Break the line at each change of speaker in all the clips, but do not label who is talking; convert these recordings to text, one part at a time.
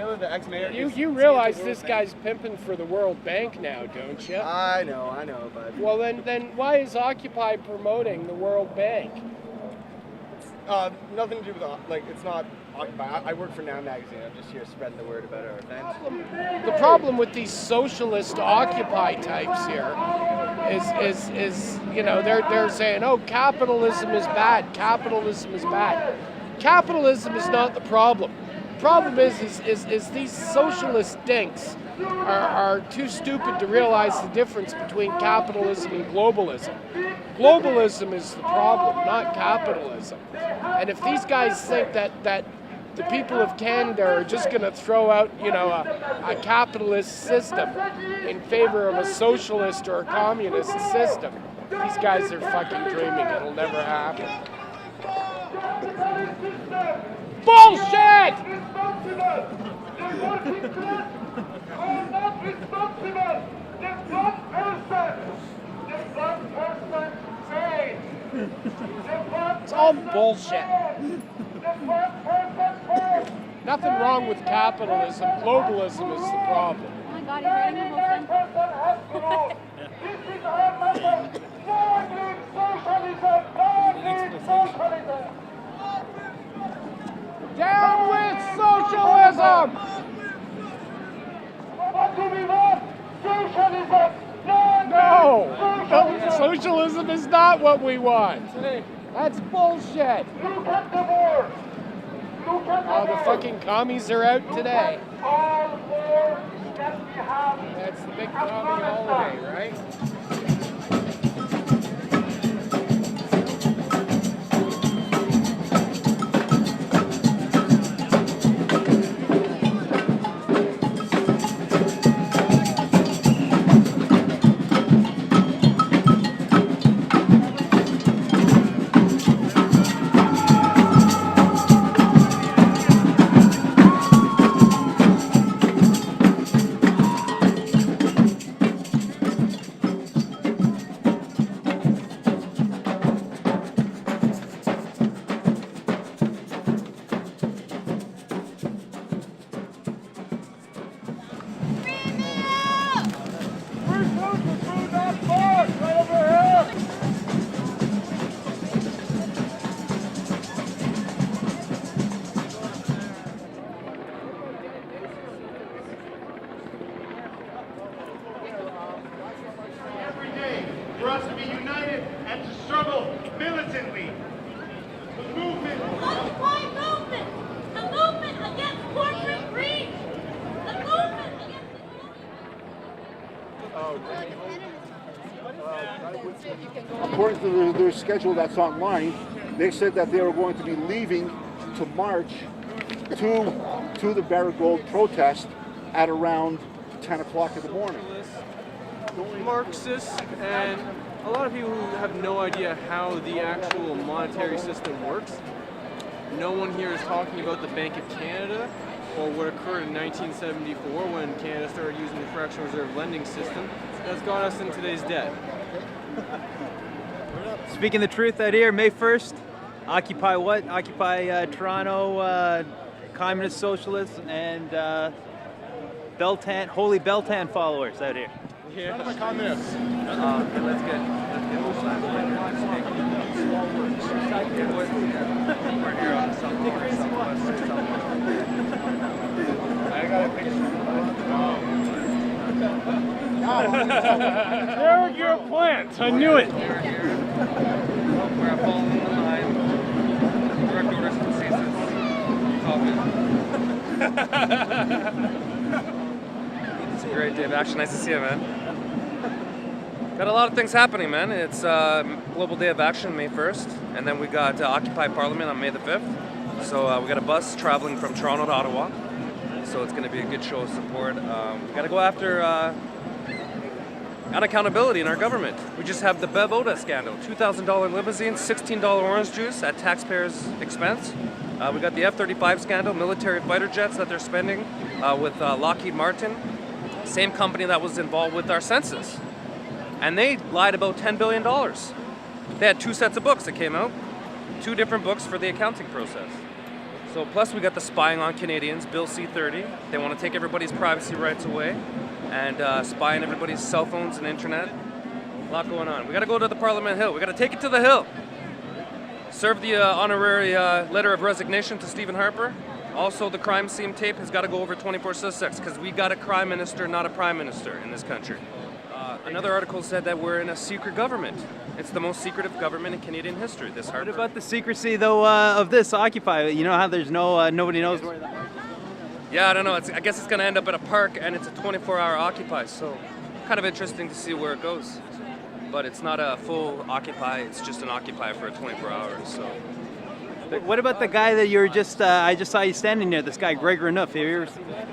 Miller, the ex-mayor.
You realize this guy's pimping for the World Bank now, don't you?
I know, but...
Well, then why is Occupy promoting the World Bank?
Nothing to do with, like, it's not Occupy. I work for Now Magazine. I'm just here spreading the word about our event.
The problem with these socialist Occupy types here is you know, they're saying, oh, capitalism is bad. Capitalism is bad. Capitalism is not the problem. The problem is these socialist dinks are too stupid to realize the difference between capitalism and globalism. Globalism is the problem, not capitalism. And if these guys think that the people of Canada are just going to throw out, you know, a capitalist system in favor of a socialist or a communist system, these guys are fucking dreaming. It'll never happen. Bullshit! It's all bullshit. Nothing wrong with capitalism. Globalism is the problem.
Oh my God, he's writing a whole thing.
Down with socialism! No! Socialism is not what we want. That's bullshit. Oh, the fucking commies are out today. That's the big commie holiday, right?
According to their schedule that's online, they said that they were going to be leaving to march to the Barrick Gold protest at around 10 o'clock in the morning.
Marxists and a lot of people who have no idea how the actual monetary system works. No one here is talking about the Bank of Canada or what occurred in 1974 when Canada started using the fractional reserve lending system that's got us in today's debt.
Speaking the truth out here, May 1st, Occupy what? Occupy Toronto, communist socialists, and BELTANE, holy BELTANE followers out here.
Yeah.
None of the communists.
Okay, let's get we're here on I got a picture.
There your plant. I knew it.
We're following the line. Direct orders from ceases. It's a great day of action. Nice to see you, man. Got a lot of things happening, man. It's Global Day of Action, May 1st, and then we got Occupy Parliament on May the 5th. So we got a bus traveling from Toronto to Ottawa. So it's going to be a good show of support. We got to go after unaccountability in our government. We just have the B.E.V.E scandal. $2,000 limousine, $16 orange juice at taxpayers' expense. We got the F-35 scandal, military fighter jets that they're spending with Lockheed Martin. Same company that was involved with our census. And they lied about $10 billion. They had 2 sets of books that came out. 2 different books for the accounting process. So plus we got the spying on Canadians, Bill C-30. They want to take everybody's privacy rights away and spy on everybody's cell phones and internet. A lot going on. We got to go to the Parliament Hill. We got to take it to the Hill. Serve the honorary letter of resignation to Stephen Harper. Also, the crime scene tape has got to go over 24/6 because we got a crime minister, not a prime minister in this country. Another article said that we're in a secret government. It's the most secretive government in Canadian history, this Harper.
What about the secrecy, though, of this Occupy? You know how there's nobody knows where that is?
Yeah, I don't know. I guess it's going to end up at a park, and it's a 24-hour Occupy, so kind of interesting to see where it goes. But it's not a full Occupy, it's just an Occupy for 24 hours, so.
What about the guy that you were just, I just saw you standing near, this guy, Greg Renouf? Have you ever seen that?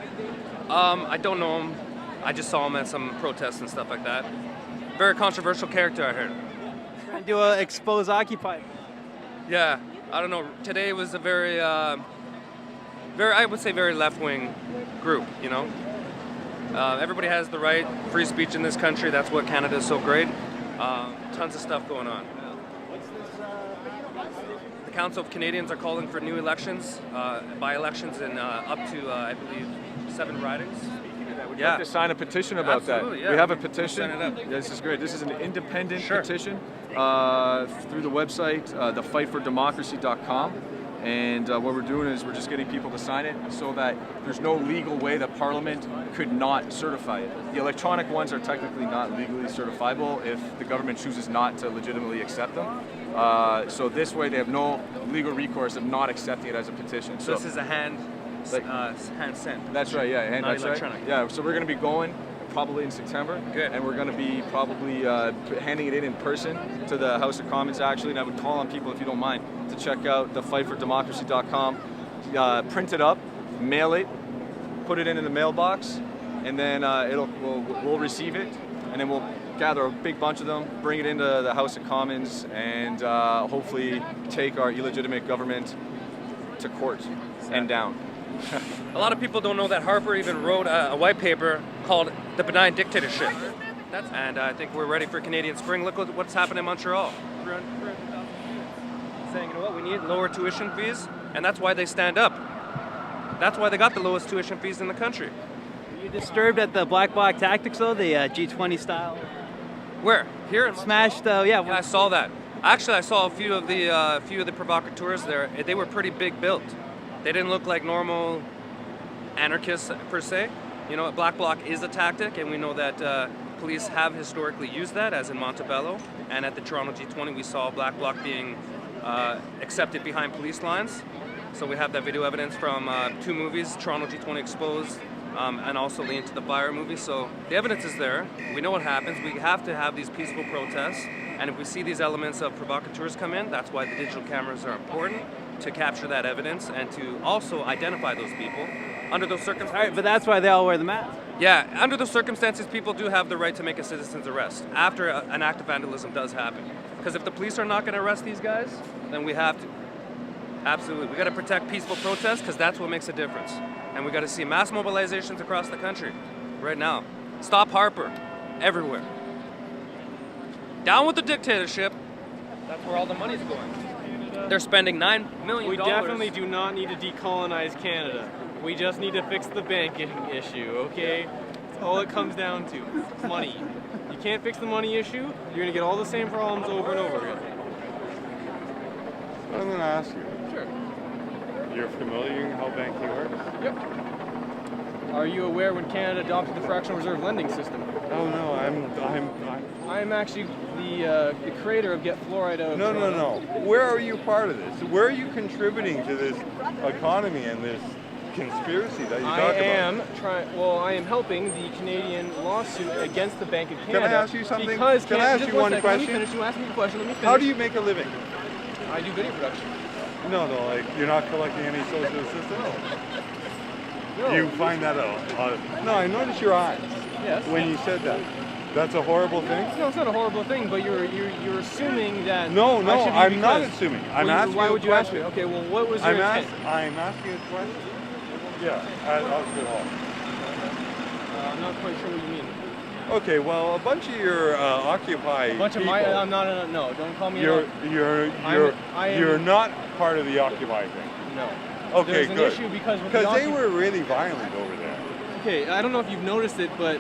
I don't know him. I just saw him at some protests and stuff like that. Very controversial character, I heard.
Trying to expose Occupy.
Yeah, I don't know. Today was a very, I would say very left-wing group, you know? Everybody has the right, free speech in this country. That's what Canada is so great. Tons of stuff going on. The Council of Canadians are calling for new elections, by-elections in up to, I believe, 7 ridings.
Would you like to sign a petition about
Absolutely,
that?
yeah.
We have a petition.
Sign it up.
Yeah, this is great. This is an independent
Sure.
petition through the website, thefightfordemocracy.com. And what we're doing is we're just getting people to sign it so that there's no legal way that Parliament could not certify it. The electronic ones are technically not legally certifiable if the government chooses not to legitimately accept them. So this way they have no legal recourse of not accepting it as a petition.
So this is a hand sent.
That's right, yeah. And
Not
that's
electronic.
right. Yeah, so we're going to be going probably in September.
Good.
And we're going to be probably handing it in person to the House of Commons, actually. And I would call on people, if you don't mind, to check out thefightfordemocracy.com, print it up, mail it, put it in the mailbox, and then we'll receive it, and then we'll gather a big bunch of them, bring it into the House of Commons, and hopefully take our illegitimate government to court and down.
A lot of people don't know that Harper even wrote a white paper called The Benign Dictatorship. And I think we're ready for Canadian Spring. Look what's happened in Montreal. Saying, you know what, we need lower tuition fees, and that's why they stand up. That's why they got the lowest tuition fees in the country.
Were you disturbed at the black bloc tactics, though, the G20 style?
Where? Here?
Smashed, yeah.
Yeah, I saw that. Actually, I saw a few of the provocateurs there. They were pretty big built. They didn't look like normal anarchists per se. You know, black bloc is a tactic, and we know that police have historically used that, as in Montebello. And at the Toronto G20, we saw black bloc being accepted behind police lines. So we have that video evidence from 2 movies, Toronto G20 Exposed, and also the Into the Fire movie. So the evidence is there. We know what happens. We have to have these peaceful protests. And if we see these elements of provocateurs come in, that's why the digital cameras are important, to capture that evidence and to also identify those people. Under those circumstances.
All right, but that's why they all wear the mask.
Yeah, under those circumstances, people do have the right to make a citizen's arrest after an act of vandalism does happen. Because if the police are not going to arrest these guys, then we have to. Absolutely. We got to protect peaceful protests because that's what makes a difference. And we got to see mass mobilizations across the country right now. Stop Harper everywhere. Down with the dictatorship. That's where all the money's going. They're spending $9 million.
We definitely do not need to decolonize Canada. We just need to fix the banking issue, okay? That's all it comes down to. It's money. You can't fix the money issue, you're going to get all the same problems over and over again.
I'm going to ask you.
Sure.
You're familiar how banking works?
Yep. Are you aware when Canada adopted the fractional reserve lending system?
Oh no,
I'm actually the creator of Get Fluoride Out.
No. Where are you part of this? Where are you contributing to this economy and this conspiracy that you talk about?
I am helping the Canadian lawsuit against the Bank of Canada.
Can I ask you something?
Because
Can I ask you one question?
Let me finish. You asked me a question. Let me finish.
How do you make a living?
I do video production.
No, like you're not collecting any social assistance?
No.
You find that out? No, I noticed your eyes
Yes.
when you said that. That's a horrible thing?
No, it's not a horrible thing, but you're assuming that.
No,
I should be
I'm not
because-
assuming.
Well,
I'm asking
Why
you a
would you ask me?
question.
Okay, well, what was your intent?
I'm asking a question. Yeah, I'll go on.
I'm not quite sure what you mean.
Okay, well, a bunch of your Occupy
A bunch
people,
of my. No, don't call me.
you're
I am-
not part of the Occupy thing.
No.
Okay,
There's an
good.
issue because
they were really violent over there.
Okay, I don't know if you've noticed it, but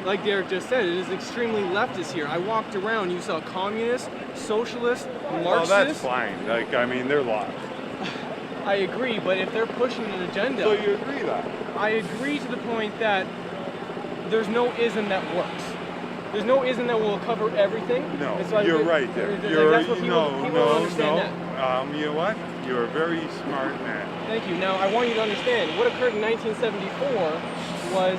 like Derek just said, it is extremely leftist here. I walked around, you saw communists, socialists, Marxists.
Oh, that's fine. Like, I mean, they're lost.
I agree, but if they're pushing an agenda...
So you agree that?
I agree to the point that there's no ism that works. There's no ism that will cover everything.
No,
so
you're right there.
That's what people don't understand that.
You know what? You're a very smart man.
Thank you. Now, I want you to understand, what occurred in 1974 was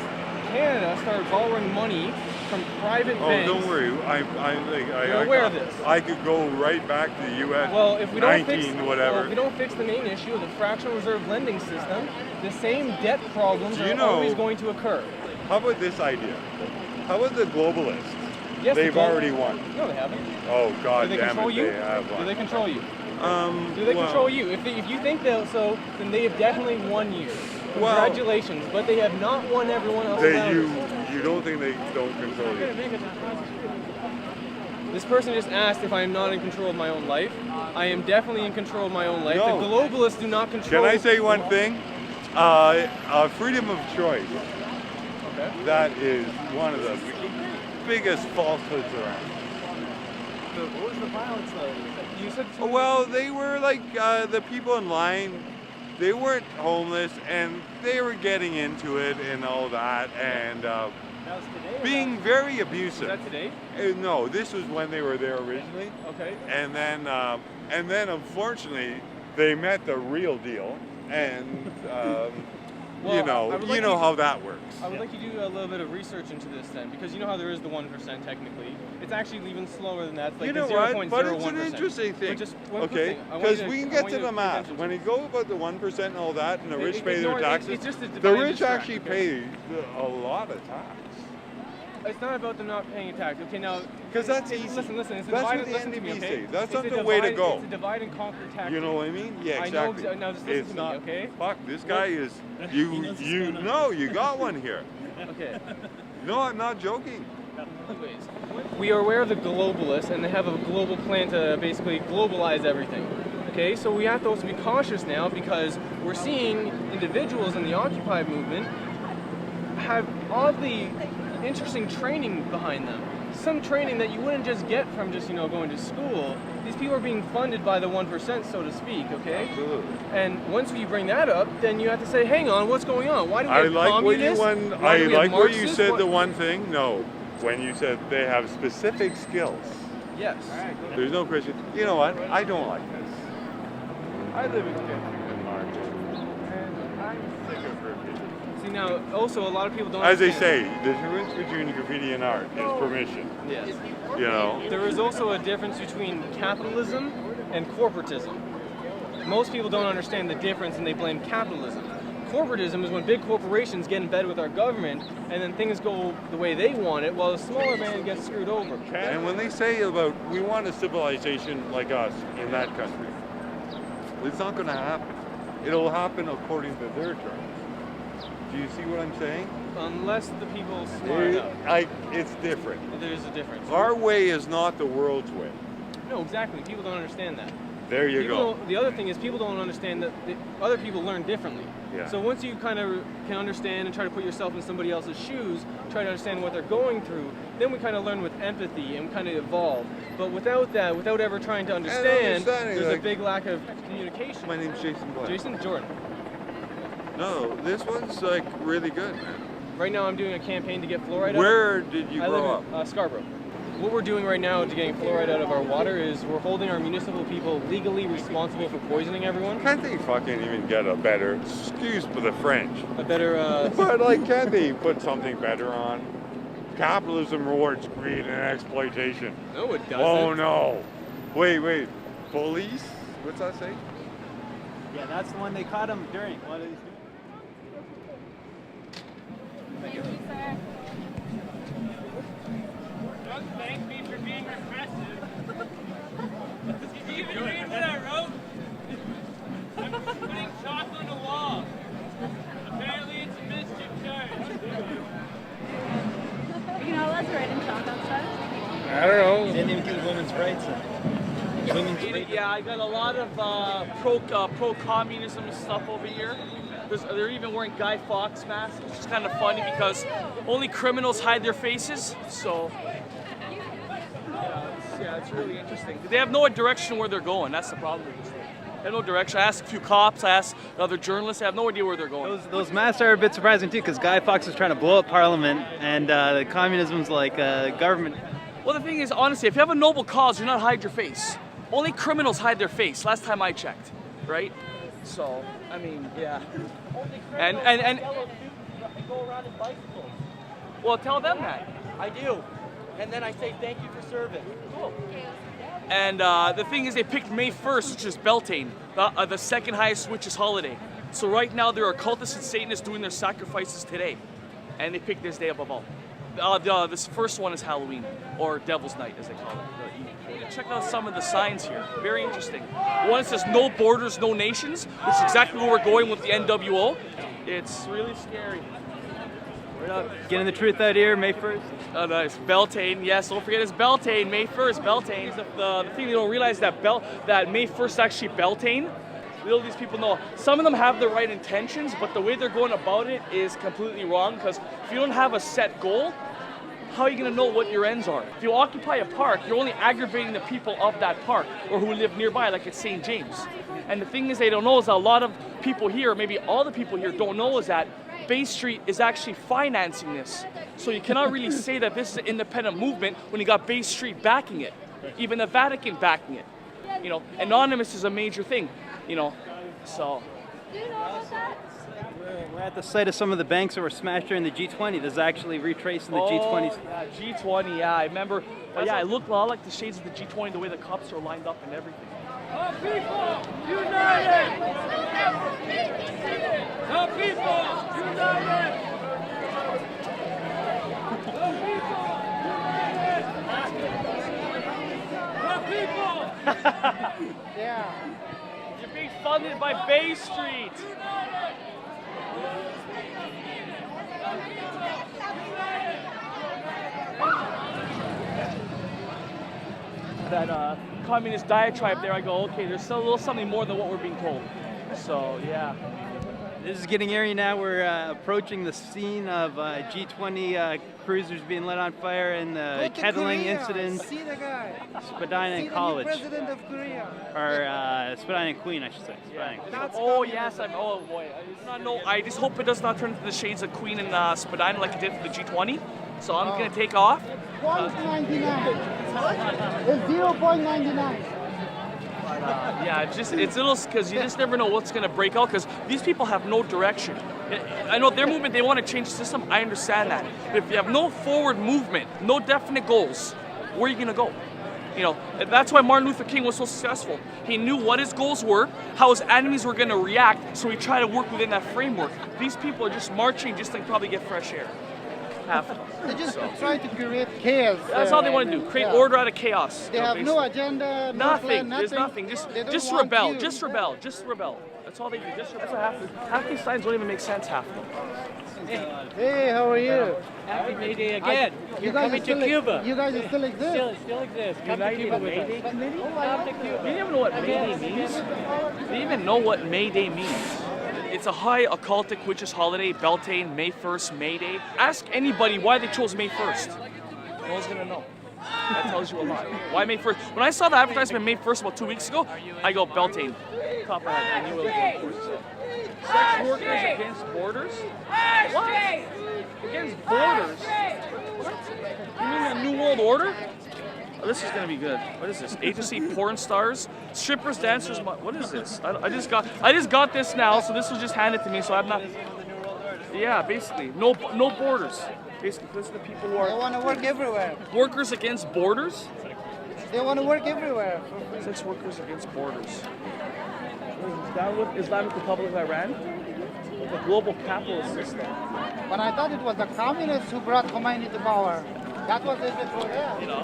Canada started borrowing money from private banks.
Oh, don't worry.
You're aware of this.
I could go right back to the U.S.
Well, if we don't fix,
whatever.
Well, if we don't fix the main issue of the fractional reserve lending system, the same debt problems are always going to occur.
How about this idea? How about the globalists?
Yes,
They've already won.
No, they haven't.
Oh, God
Do they
damn
control
it,
you?
they have won.
Do they control you? Do they control you? If you think so, then they have definitely won you. Congratulations, but they have not won everyone else around.
You don't think they don't control you?
This person just asked if I am not in control of my own life. I am definitely in control of my own life.
No.
The globalists do not control...
Can I say one thing? Freedom of choice.
Okay.
That is one of the biggest falsehoods around.
What was the violence though? You said
well, they were like the people in line. They weren't homeless, and they were getting into it and all that, and being very abusive.
Is that today?
No, this was when they were there originally.
Okay.
And then unfortunately, they met the real deal, and
Well,
you know how that works.
I would like you to do a little bit of research into this then, because you know how there is the 1% technically. It's actually even slower than that. It's like
You know
the
what?
0.01%.
But it's an interesting thing. Okay, because we can get to the math. When you go about the 1% and all that, and the rich pay their taxes, the rich actually pay a lot of tax.
It's not about them not paying a tax. Okay, now...
Because that's easy.
Listen. It's
That's
divide,
what the
listen to me,
NDP
okay?
say. That's not
It's
the way to go.
It's a divide and conquer tactic.
You know what I mean? Yeah, exactly.
I know. Now just listen to me, okay?
Fuck, this guy is... You got one here.
Okay.
No, I'm not joking.
Anyways, we are aware of the globalists, and they have a global plan to basically globalize everything. Okay, so we have to also be cautious now because we're seeing individuals in the Occupy movement have oddly interesting training behind them. Some training that you wouldn't just get from just, going to school. These people are being funded by the 1%, so to speak, okay?
Absolutely.
And once you bring that up, then you have to say, hang on, what's going on? Why do we have communists?
I like where you said the one thing. No, when you said they have specific skills.
Yes.
There's no question. You know what? I don't like this. I live in Denmark, and I'm sick of graffiti.
See, now, also, a lot of people don't
As they say,
understand.
the difference between graffiti and art is permission.
Yes.
You know?
There is also a difference between capitalism and corporatism. Most people don't understand the difference and they blame capitalism. Corporatism is when big corporations get in bed with our government and then things go the way they want it while the smaller man gets screwed over.
And when they say about, we want a civilization like us in that country, it's not going to happen. It'll happen according to their terms. Do you see what I'm saying?
Unless the people smart enough.
It's different.
There's a difference.
Our way is not the world's way.
No, exactly. People don't understand that.
There you go.
The other thing is people don't understand that other people learn differently.
Yeah.
So once you kind of can understand and try to put yourself in somebody else's shoes, try to understand what they're going through, then we kind of learn with empathy and kind of evolve. But without that, without ever trying to understand, there's a big lack of communication.
My name's Jason Black.
Jason Jordan.
No, this one's like really good, man.
Right now I'm doing a campaign to get fluoride out.
Where did you grow up?
I live in Scarborough. What we're doing right now to getting fluoride out of our water is we're holding our municipal people legally responsible for poisoning everyone.
Can't they fucking even get a better, excuse for the French,
a better,
but like, can't they put something better on? Capitalism rewards greed and exploitation.
No, it doesn't.
Oh no. Wait. Police? What's that say?
Yeah, that's the one they caught him during one of these.
Thank you, sir.
Don't thank me for being repressive. Did you even read what I wrote? I'm putting chalk on the wall. Apparently it's a mischief charge.
You know, let's write in chalk outside.
I don't know.
He didn't even do women's rights.
Yeah, I got a lot of pro-communism stuff over here. They're even wearing Guy Fawkes masks, which is kind of funny because only criminals hide their faces. So, yeah, it's really interesting. They have no direction where they're going. That's the problem with this thing. They have no direction. I asked a few cops, I asked other journalists. I have no idea where they're going.
Those masks are a bit surprising too, because Guy Fawkes is trying to blow up Parliament, and the communism's like government.
Well, the thing is, honestly, if you have a noble cause, you're not hide your face. Only criminals hide their face. Last time I checked, right? So, I mean, yeah. And
go around in bicycles.
Well, tell them that.
I do. And then I say thank you for serving.
Cool. And the thing is, they picked May 1st, which is Beltane, the second highest witches holiday. So right now, there are occultists and Satanists doing their sacrifices today. And they picked this day above all. This first one is Halloween, or Devil's Night, as they call it. Check out some of the signs here. Very interesting. One says no borders, no nations, which is exactly where we're going with the NWO. It's really scary.
Getting the truth out here, May 1st.
Oh, nice. Beltane, yes, don't forget it's Beltane, May 1st, Beltane. The thing they don't realize that May 1st is actually Beltane. Little these people know. Some of them have the right intentions, but the way they're going about it is completely wrong, because if you don't have a set goal, how are you going to know what your ends are? If you occupy a park, you're only aggravating the people of that park or who live nearby, like at St. James. And the thing is, they don't know is that a lot of people here, maybe all the people here don't know is that Bay Street is actually financing this. So you cannot really say that this is an independent movement when you got Bay Street backing it, even the Vatican backing it. You know, anonymous is a major thing, you know, so.
We're at the site of some of the banks that were smashed during the G20. There's actually retracing the G20s.
Yeah, G20, yeah, I remember. But yeah, it looked a lot like the shades of the G20, the way the cups are lined up and everything.
The people united! The people united! The people!
Yeah. You're being funded by Bay Street. That communist diatribe there, I go, okay, there's still a little something more than what we're being told. So, yeah.
This is getting airy now. We're approaching the scene of G20 cruisers being lit on fire and the kettling incidents.
See the guy.
Spadina
See
and College.
the new president of Korea.
Or Spadina and Queen, I should say.
Oh, yes, oh boy. I just hope it does not turn into the shades of Queen and Spadina like it did for the G20. So I'm going to take off.
0.99. It's 0.99.
Yeah, it's a little, because you just never know what's going to break out, because these people have no direction. I know their movement, they want to change the system, I understand that. But if you have no forward movement, no definite goals, where are you going to go? You know, that's why Martin Luther King was so successful. He knew what his goals were, how his enemies were going to react, so he tried to work within that framework. These people are just marching just to probably get fresh air.
They just try to create chaos.
That's all they want to do, create order out of chaos.
They have no agenda,
nothing.
No plan,
There's nothing. Just rebel. Just rebel. Just rebel. That's all they do. Just rebel. Half these signs don't even make sense, half of them.
Hey, how are you?
Happy May Day again. You're coming to Cuba.
You guys still exist.
Still exist. Come to Cuba with us. Come to Cuba.
Do you even know what May Day means? Do you even know what May Day means? It's a high occultic witches holiday, Beltane, May 1st, May Day. Ask anybody why they chose May 1st. No one's gonna know. That tells you a lot. Why May 1st? When I saw the advertisement May 1st about 2 weeks ago, I go, Beltane. Copperhead. I knew it was going for it. Sex workers against borders? What? Against borders? What? You mean the New World Order? Oh, this is gonna be good. What is this? Agency porn stars, strippers, dancers. What is this? I just got this now, so this was just handed to me. So I'm not. Yeah, basically, no borders. Basically, this is the people who are.
They want to work everywhere.
Workers against borders.
They want to work everywhere.
Sex workers against borders. Is that with Islamic Republic of Iran? The global capitalist system.
But I thought it was the communists who brought Khomeini to power. That was it before that.
You know,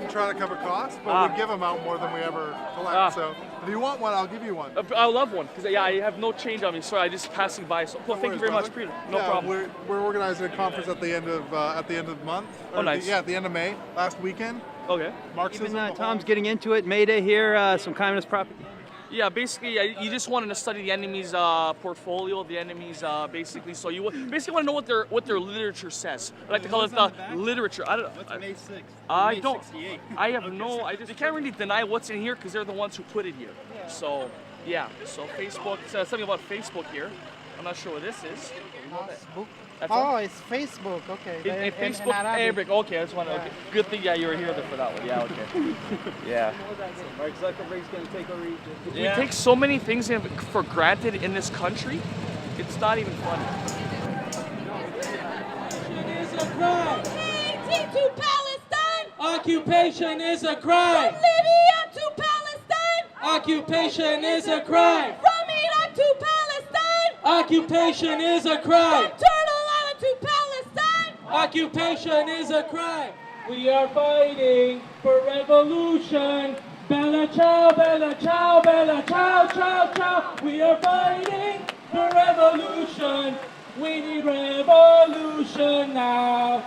trying to cover costs, but we give them out more than we ever collect. So if you want one, I'll give you one.
I love one because I have no change on me. Sorry, I just passing by. So well, thank you very much, Peter. No problem.
We're organizing a conference at the end of the month.
Oh, nice.
At the end of May, last weekend.
Okay.
Marxism.
Even Tom's getting into it. May Day here, some communist propaganda.
Yeah, basically, you just wanted to study the enemy's portfolio, the enemy's basically. So you basically want to know what their literature says. I like to call it the literature. I don't know.
What's May 6th?
I
May
don't.
68.
I have no. You can't really deny what's in here because they're the ones who put it here. So yeah. So Facebook. Something about Facebook here. I'm not sure what this is.
It's Facebook. Okay.
Facebook Arabic. Okay, I just want to. Okay. Good thing, you were here for that one. Yeah. Okay. Yeah.
Mark Zuckerberg's going to take over Egypt.
We take so many things for granted in this country. It's not even funny.
Is a crime.
Haiti to Palestine.
Occupation is a crime.
From Libya to Palestine.
Occupation is a crime.
From Iraq to Palestine.
Occupation is a crime.
From Turtle Island to Palestine.
Occupation is a crime. We are fighting for revolution. Bella ciao, bella ciao, bella ciao, ciao, ciao. We are fighting for revolution. We need revolution now.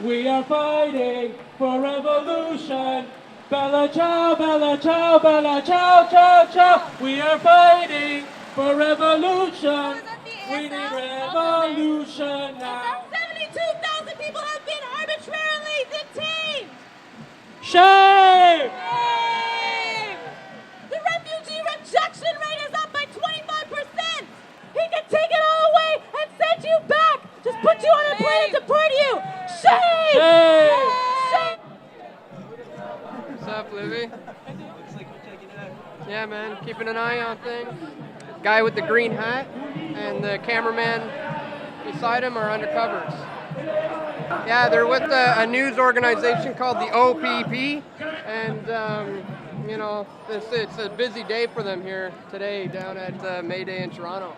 We are fighting for revolution. Bella ciao, bella ciao, bella ciao, ciao, ciao. We are fighting for revolution. We need revolution now.
72,000 people have been arbitrarily detained.
Shame!
The refugee rejection rate is up by 25%. He can take it all away and send you back. Just put you on a plane and deport you. Shame!
Shame!
What's up, Livy? Yeah, man, keeping an eye on things. Guy with the green hat and the cameraman beside him are undercovers. Yeah, they're with a news organization called the OPP, and you know, it's a busy day for them here today down at May Day in Toronto.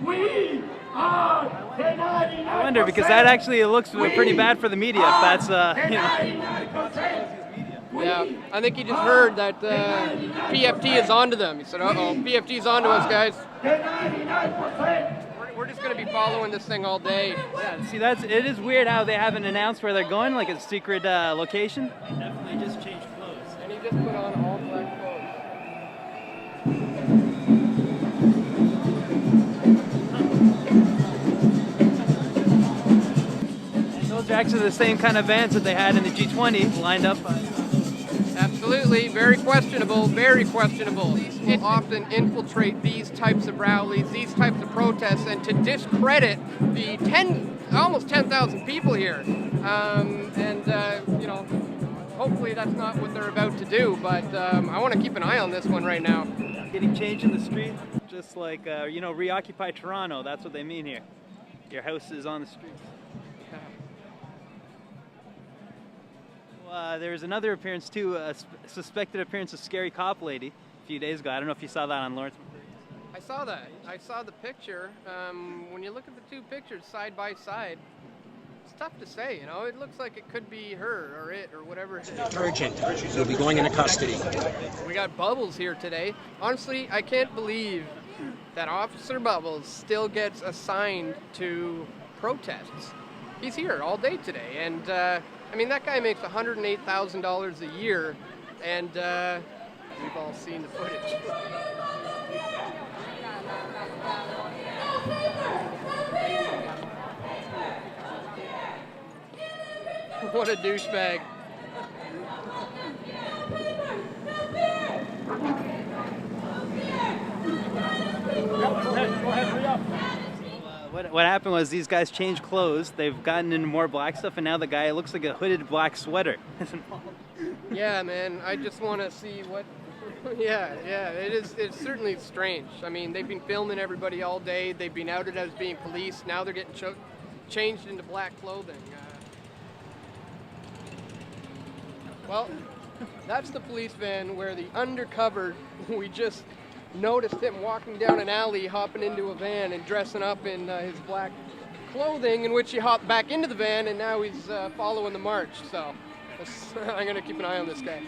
We are
I wonder, because that actually looks pretty bad for the media if that's, you know.
Yeah, I think he just heard that PFT is onto them. He said, uh-oh, PFT's onto us, guys. We're just going to be following this thing all day.
Yeah, see, it is weird how they haven't announced where they're going, like a secret location.
They definitely just changed clothes.
And he just put on all black clothes.
Those are actually the same kind of vans that they had in the G20 lined up.
Absolutely, very questionable, very questionable. It often infiltrate these types of rallies, these types of protests, and to discredit the almost 10,000 people here. You know, hopefully that's not what they're about to do, but I want to keep an eye on this one right now.
Getting changed in the street, just like, you know, ReOCCUPY Toronto, that's what they mean here. Your house is on the streets. There was another appearance too, a suspected appearance of Scary Cop Lady a few days ago. I don't know if you saw that on Lawrence.
I saw that. I saw the picture. When you look at the two pictures side by side, it's tough to say, you know. It looks like it could be her or it or whatever it is.
Urgent. You'll be going into custody.
We got Bubbles here today. Honestly, I can't believe that Officer Bubbles still gets assigned to protests. He's here all day today, and I mean, that guy makes $108,000 a year, and we've all seen the footage. What a douchebag.
What happened was these guys changed clothes. They've gotten into more black stuff, and now the guy looks like a hooded black sweater.
Yeah, man. I just want to see what. Yeah. It's certainly strange. I mean, they've been filming everybody all day. They've been outed as being police. Now they're getting changed into black clothing. Well, that's the police van where the undercover we just noticed him walking down an alley, hopping into a van and dressing up in his black clothing, in which he hopped back into the van, and now he's following the march. So I'm going to keep an eye on this guy.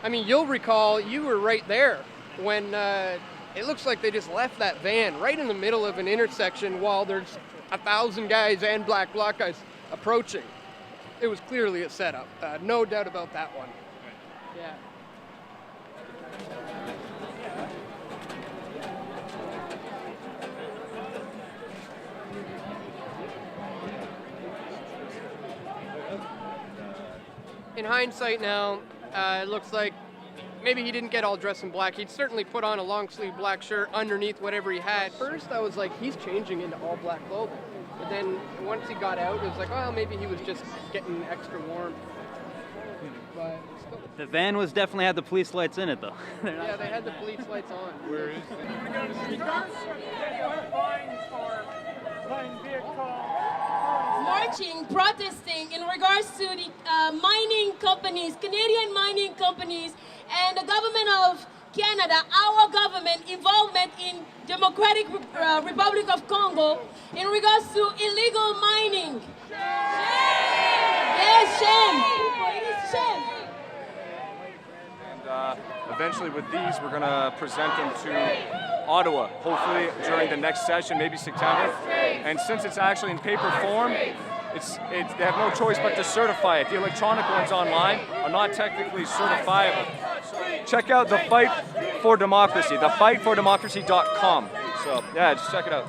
I mean, you'll recall you were right there when it looks like they just left that van right in the middle of an intersection while there's 1,000 guys and black bloc guys approaching. It was clearly a setup. No doubt about that one. Yeah. In hindsight now, it looks like maybe he didn't get all dressed in black. He'd certainly put on a long sleeve black shirt underneath whatever he had. First, I was like, he's changing into all black clothing. But then once he got out, it was like, well, maybe he was just getting extra warm. But still.
The van was definitely had the police lights in it, though.
Yeah, they had the police lights on.
Where is it?
Marching, protesting in regards to the mining companies, Canadian mining companies, and the government of Canada, our government, involvement in Democratic Republic of Congo in regards to illegal mining. Yes, shame. It is shame.
And eventually with these, we're going to present them to Ottawa, hopefully during the next session, maybe September. And since it's actually in paper form, they have no choice but to certify it. The electronic ones online are not technically certifiable. Check out The Fight for Democracy, thefightfordemocracy.com. So yeah, just check it out.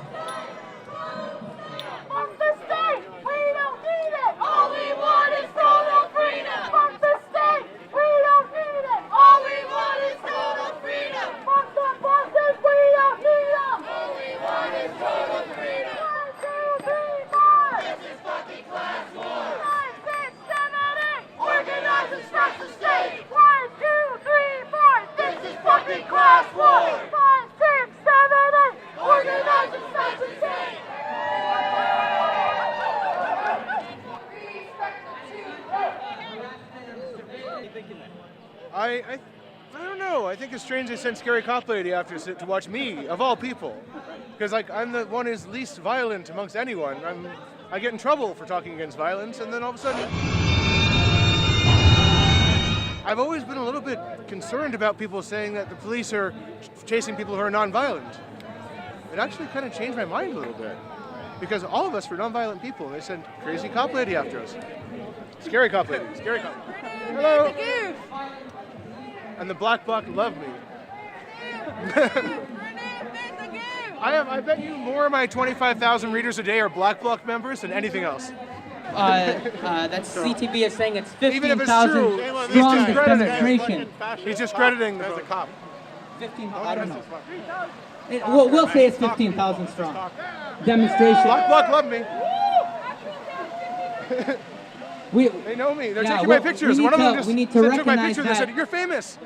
Fuck the state, we don't need it. All we want is total freedom. Fuck the state, we don't need it. All we want is total freedom. Fuck the bosses, we don't need them. All we want is total freedom. 1, 2, 3, 4. This is fucking class war. 5, 6, 7, 8. Organize and smash the state. 1, 2, 3, 4. This is fucking class war. 5, 6, 7, 8. Organize and smash the state.
I don't know. I think it's strange they sent Scary Cop Lady after us to watch me, of all people. Because like I'm the one who's least violent amongst anyone. I get in trouble for talking against violence, and then all of a sudden I've always been a little bit concerned about people saying that the police are chasing people who are nonviolent. It actually kind of changed my mind a little bit. Because all of us were nonviolent people, and they sent Crazy Cop Lady after us. Scary Cop Lady. Scary Cop. Hello. And the black bloc love me. I bet you more of my 25,000 readers a day are black bloc members than anything else.
That's CTB is saying it's
Even if it's
15,000
true,
strong demonstration.
He's discrediting the cop.
15, I don't know. We'll say it's 15,000 strong. Demonstration.
Black bloc love me. They know me. They're taking my pictures. One of them just took my picture. They said, "You're famous."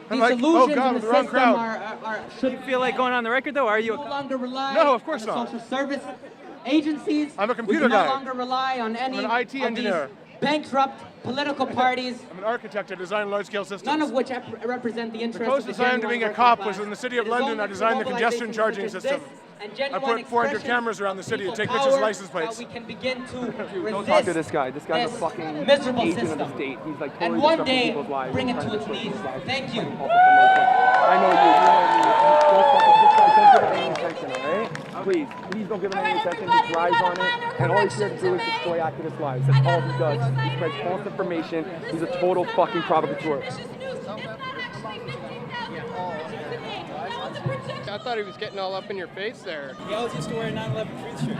I'm like, "Oh God, with the wrong crowd."
Should you feel like going on the record though? Or are you?
No longer rely
No, of course
on
not.
social service agencies.
I'm a computer
we
guy.
no longer rely on any
I'm an IT engineer.
Of these bankrupt political parties.
I'm an architect. I design large-scale systems.
None of which represent the
The
interests
closest
of the
I am to being a cop was in the city of London. I designed the congestion
globalization
charging
such as
system.
this and
I
genuine
put 400
expression,
cameras around the city to
people
take pictures of
power,
license plates.
we can begin to resist
Don't talk to this guy. This guy's a fucking
miserable
agent
system.
of the state. He's like
And
totally
one
disrupting
day,
people's lives.
bring it
He's
to
trying
its knees.
destroy people's lives.
Thank you.
I know you. Don't give him any attention, all right? Please don't give him any attention. He thrives on it. And all he's here to do is destroy activist lives. That's all he does. He spreads false information. He's a total fucking provocateur.
I thought he was getting all up in your face there.
He always used to wear a 9/11 Truth shirt.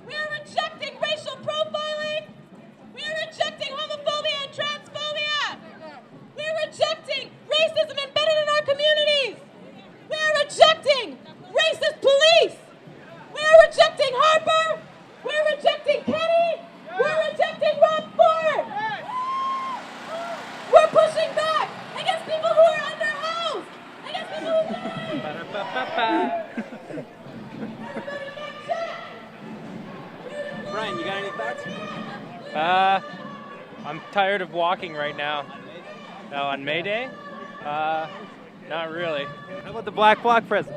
We're rejecting racial profiling. We're rejecting homophobia and transphobia. We're rejecting racism embedded in our communities. We're rejecting racist police. We're rejecting Harper. We're rejecting Kenny. We're rejecting Rob Ford. We're pushing back against people who are underhoused. Against people who die.
Brian, you got any thoughts?
I'm tired of walking right now. On May Day?
Not really.
How about the Black Bloc presence?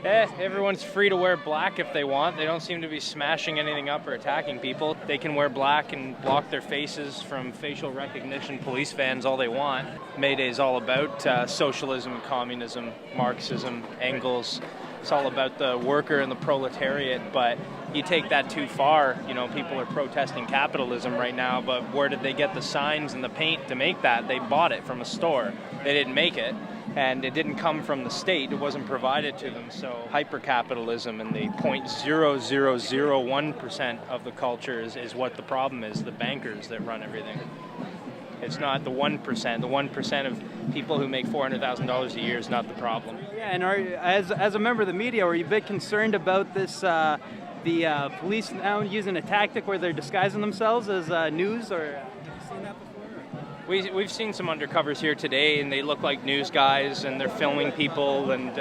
Everyone's free to wear black if they want. They don't seem to be smashing anything up or attacking people. They can wear black and block their faces from facial recognition police vans all they want. May Day is all about socialism, communism, Marxism, Engels. It's all about the worker and the proletariat, but you take that too far. You know, people are protesting capitalism right now, but where did they get the signs and the paint to make that? They bought it from a store. They didn't make it. And it didn't come from the state, it wasn't provided to them. So hyper-capitalism and the 0.0001% of the culture is what the problem is, the bankers that run everything. It's not the 1%. The 1% of people who make $400,000 a year is not the problem.
Yeah, and as a member of the media, were you a bit concerned about this, the police now using a tactic where they're disguising themselves as news, or have you seen that before?
We've seen some undercovers here today, and they look like news guys, and they're filming people, and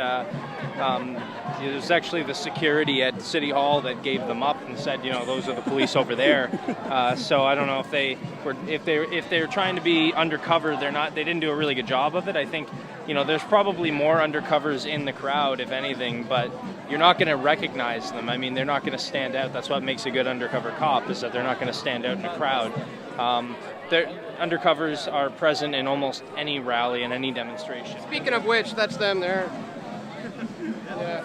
it was actually the security at City Hall that gave them up and said, you know, those are the police over there. So I don't know if they're trying to be undercover, they didn't do a really good job of it. I think, you know, there's probably more undercovers in the crowd, if anything, but you're not going to recognize them. I mean, they're not going to stand out. That's what makes a good undercover cop, is that they're not going to stand out in a crowd. Undercovers are present in almost any rally and any demonstration.
Speaking of which, that's them there. Yeah.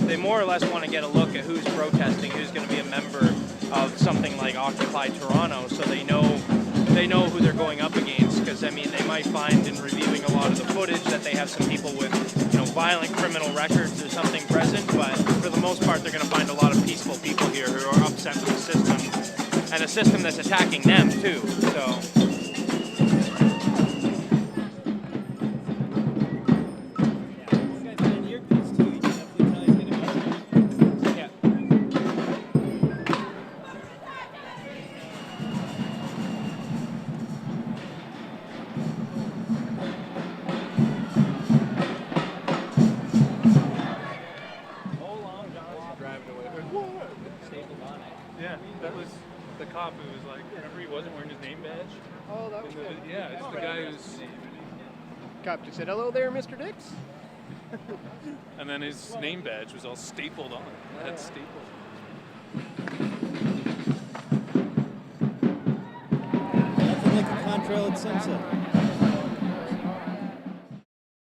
They more or less want to get a look at who's protesting, who's going to be a member of something like Occupy Toronto, so they know who they're going up against. Because I mean, they might find in reviewing a lot of the footage that they have some people with, you know, violent criminal records or something present. But for the most part, they're going to find a lot of peaceful people here who are upset with the system, and a system that's attacking them too. So.
Yeah, that was the cop who was like, remember he wasn't wearing his name badge?
Oh, that was good.
Yeah, it's the guy who's...
Cop just said, hello there, Mr. Dix.
And then his name badge was all stapled on. It had staples.
Nothing like a contrail at sunset.